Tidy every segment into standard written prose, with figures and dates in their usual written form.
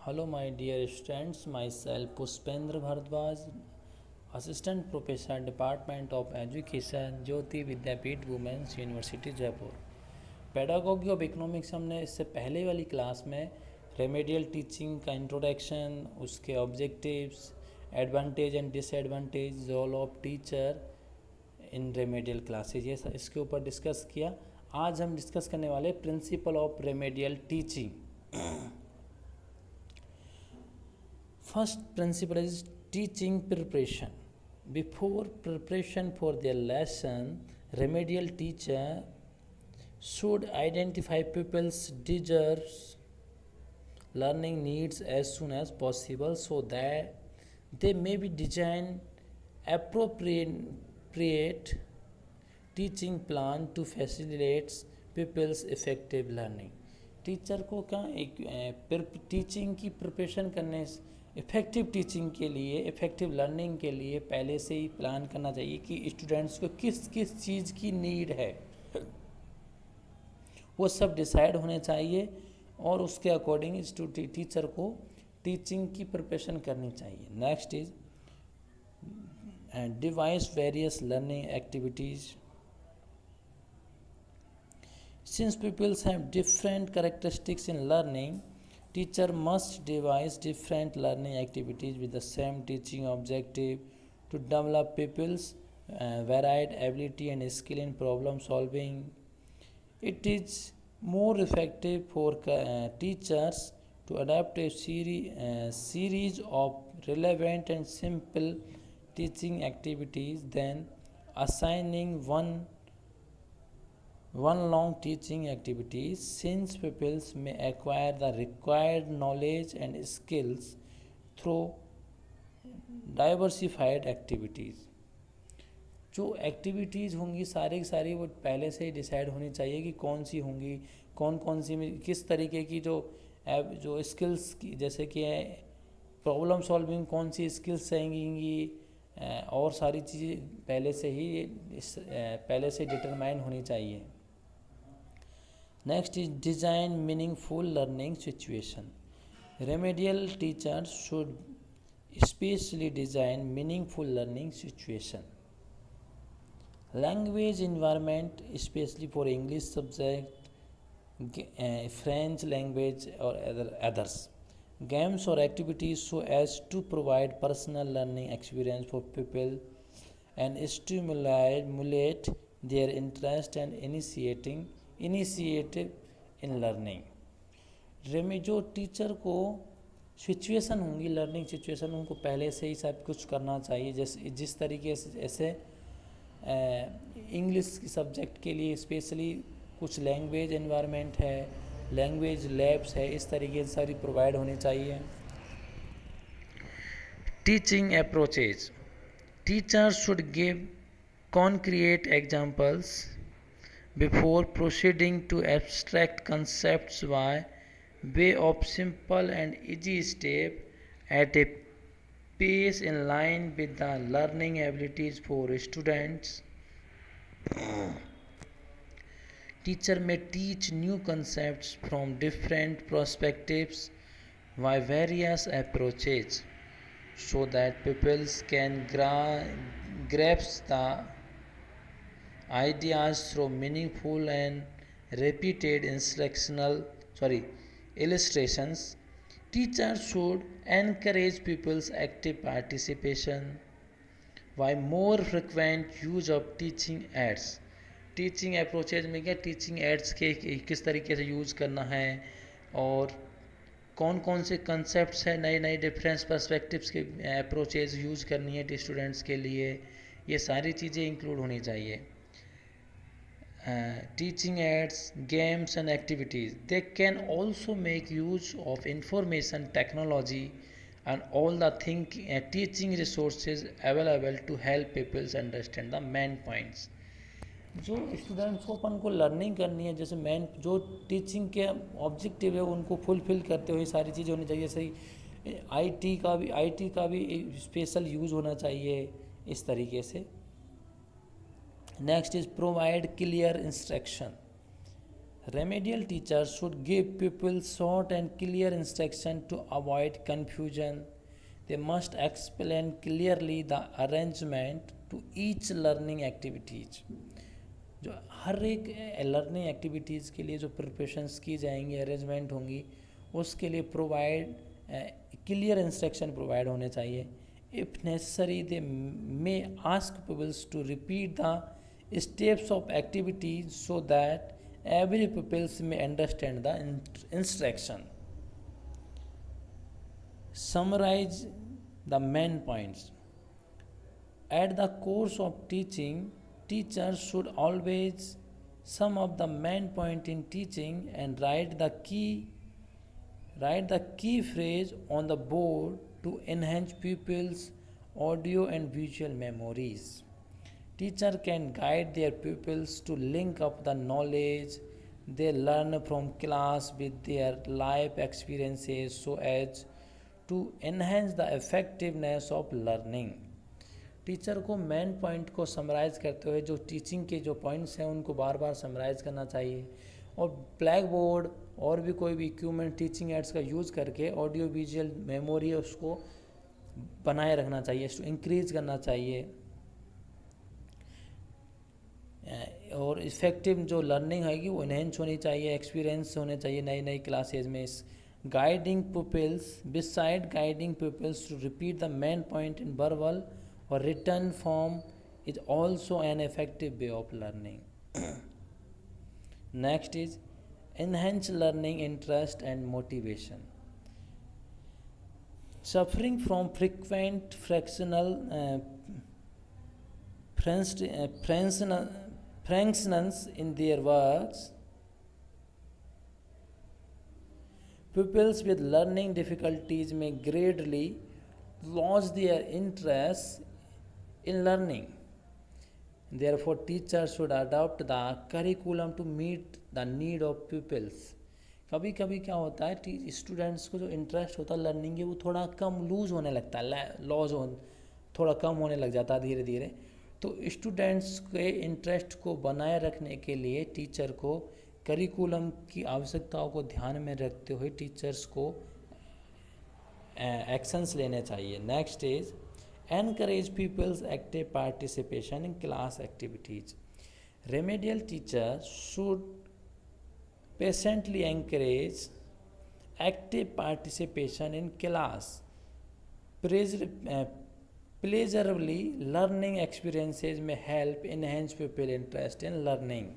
Hello, my dear students. Myself Puspendra Bharadwaj, Assistant Professor, Department of Education, Jyoti Vidyapeeth Women's University, Jaipur. Pedagogy of economics हमने इससे पहले वाली class में remedial teaching का introduction, उसके objectives, advantage and disadvantage, role of teacher in remedial classes, ये इसके ऊपर डिस्कस किया। आज हम डिस्कस करने वाले principle of remedial teaching. First principle is teaching preparation. Before preparation for their lesson, remedial teacher should identify pupils' deserves, learning needs as soon as possible so that they may be designed appropriate teaching plan to facilitate pupils' effective learning. Teacher को क्या एक teaching की preparation करने, effective teaching के लिए, effective learning के लिए पहले से ही प्लान करना चाहिए कि स्टूडेंट्स को किस किस चीज़ की नीड है, वो सब डिसाइड होने चाहिए और उसके अकॉर्डिंग टीचर को टीचिंग की प्रिपरेशन करनी चाहिए। Next is device various learning activities. Since pupils have different characteristics in learning, teacher must devise different learning activities with the same teaching objective to develop pupils' varied ability and skill in problem solving. It is more effective for teachers to adapt a series of relevant and simple teaching activities than assigning one long teaching activities, since pupils may acquire the required knowledge and skills through diversified activities. जो activities होंगी सारी की सारी वो पहले से ही decide होनी चाहिए कि कौन सी होंगी, कौन कौन सी में किस तरीके की जो स्किल्स की, जैसे कि प्रॉब्लम सॉल्विंग कौन सी स्किल्स रहेंगी, और सारी चीज़ें पहले से डिटरमाइन होनी चाहिए। Next is design meaningful learning situation. Remedial teachers should especially design meaningful learning situation. Language environment, especially for English subject, French language or others. Games or activities so as to provide personal learning experience for people and stimulate their interest and initiative in learning. जो teacher को situation होंगी, learning situation, उनको पहले से ही सब कुछ करना चाहिए। जैसे जिस तरीके से जैसे इंग्लिश सब्जेक्ट के लिए स्पेशली कुछ लैंग्वेज एनवायरनमेंट है, लैंग्वेज लैब्स है, इस तरीके से सारी प्रोवाइड होनी चाहिए। Teaching approaches, teachers should give concrete examples before proceeding to abstract concepts by way of simple and easy step at a pace in line with the learning abilities for students. Teacher may teach new concepts from different perspectives by various approaches so that pupils can grasp the ideas through meaningful and repeated illustrations. Teachers should encourage pupils' active participation by more frequent use of teaching aids. Teaching approaches में क्या, teaching ads के किस तरीके से use करना है और कौन कौन से कंसेप्ट्स है, नए नए डिफरेंस पर्सपेक्टिव्स के अप्रोचेज यूज़ करनी है स्टूडेंट्स के लिए, ये सारी चीज़ें इंक्लूड होनी चाहिए। Teaching aids, games and activities. They can also make use of information technology and all the teaching resources available to help people understand the main points. जो स्टूडेंट्स को अपन को लर्निंग करनी है, जैसे मेन जो टीचिंग के ऑब्जेक्टिव है उनको फुलफिल करते हुए सारी चीज़ें होनी चाहिए। जैसे आईटी का भी स्पेशल यूज़ होना चाहिए इस तरीके से। Next is provide clear instruction. Remedial teachers should give pupils short and clear instruction to avoid confusion. They must explain clearly the arrangement to each learning activities. जो हर एक लर्निंग एक्टिविटीज़ के लिए जो प्रिपरेशंस की जाएंगी, अरेंजमेंट होंगी, उसके लिए प्रोवाइड क्लियर इंस्ट्रक्शन प्रोवाइड होने चाहिए. If necessary they may ask pupils to repeat the steps of activities so that every pupils may understand the instruction. Summarize the main points. At the course of teaching, teachers should always sum up the main point in teaching and write the key phrase on the board to enhance pupils' audio and visual memories. Teacher can guide their pupils to link up the knowledge they learn from class with their life experiences so as to enhance the effectiveness of learning. Teacher को main point को summarise करते हुए जो teaching के जो points हैं उनको बार बार summarise करना चाहिए, और ब्लैक बोर्ड और भी कोई भी इक्विपमेंट टीचिंग एड्स का यूज़ करके ऑडियो विजुअल मेमोरी उसको बनाए रखना चाहिए, उसको इंक्रीज करना चाहिए. और इफ़ेक्टिव जो लर्निंग आएगी वो इनहेंस होनी चाहिए, एक्सपीरियंस होने चाहिए नई नई क्लासेज में. Guiding peoples beside guiding peoples to repeat the main point in verbal और written form is also an effective way of learning. Next is enhance learning interest and motivation. Suffering from frequent franctions in their works, pupils with learning difficulties may greatly lose their interest in learning. Therefore, teachers should adopt the curriculum to meet the need of pupils. कभी कभी क्या होता है, students को जो interest होता है learning के वो थोड़ा कम लूज़ होने लगता है, लॉज थोड़ा कम होने लग जाता है धीरे धीरे. तो स्टूडेंट्स के इंटरेस्ट को बनाए रखने के लिए टीचर को करिकुलम की आवश्यकताओं को ध्यान में रखते हुए टीचर्स को एक्शंस लेने चाहिए. Next is encourage people's active participation in class activities. Remedial teachers should patiently encourage active participation in class. Pleasurably learning experiences may help enhance pupil interest in learning.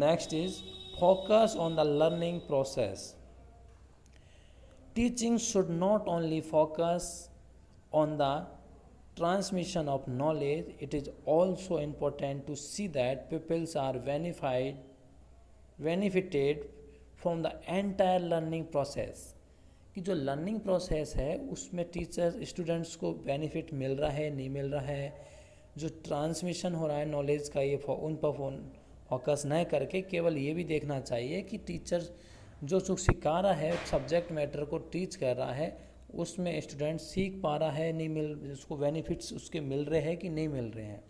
Next is focus on the learning process. Teaching should not only focus on the transmission of knowledge, it is also important to see that pupils are benefited from the entire learning process. कि जो learning process है उसमें teachers students को benefit मिल रहा है नहीं मिल रहा है, जो ट्रांसमिशन हो रहा है नॉलेज का, ये उन पर फोकस न करके केवल ये भी देखना चाहिए कि टीचर जो सिखा रहा है सब्जेक्ट मैटर को टीच कर रहा है उसमें स्टूडेंट सीख पा रहा है नहीं मिल, उसको बेनिफिट्स उसके मिल रहे हैं कि नहीं मिल रहे हैं.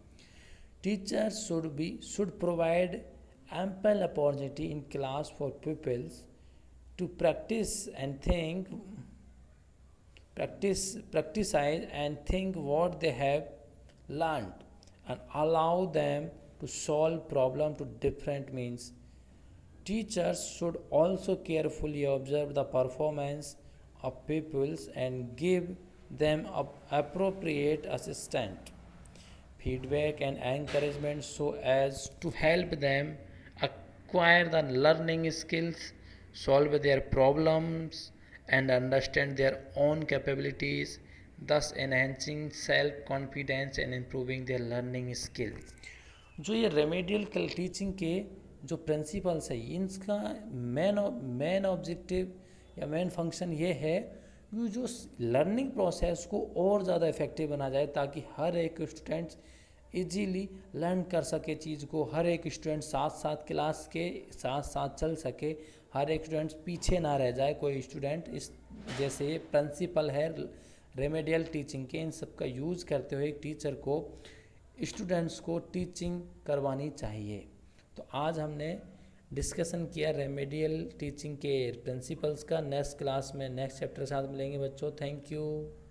Teachers should provide ample opportunity in class for pupils to practice and think what they have learned and allow them to solve problem to different means. Teachers should also carefully observe the performance of pupils and give them appropriate assistance, feedback and encouragement so as to help them acquire the learning skills, solve their problems and understand their own capabilities, thus enhancing self-confidence and improving their learning skill. जो ये remedial teaching के जो principles है इनका main objective या main function ये है कि जो लर्निंग प्रोसेस को और ज़्यादा इफेक्टिव बना जाए ताकि हर एक स्टूडेंट इजीली लर्न कर सके चीज़ को, हर एक स्टूडेंट साथ साथ क्लास के साथ साथ चल सके, हर एक स्टूडेंट पीछे ना रह जाए कोई स्टूडेंट. इस जैसे प्रिंसिपल है रेमेडियल टीचिंग के, इन सब का यूज़ करते हुए एक टीचर को स्टूडेंट्स को टीचिंग करवानी चाहिए. तो आज हमने डिस्कशन किया रेमेडियल टीचिंग के प्रिंसिपल्स का। नेक्स्ट क्लास में नेक्स्ट चैप्टर के साथ मिलेंगे बच्चों। Thank you.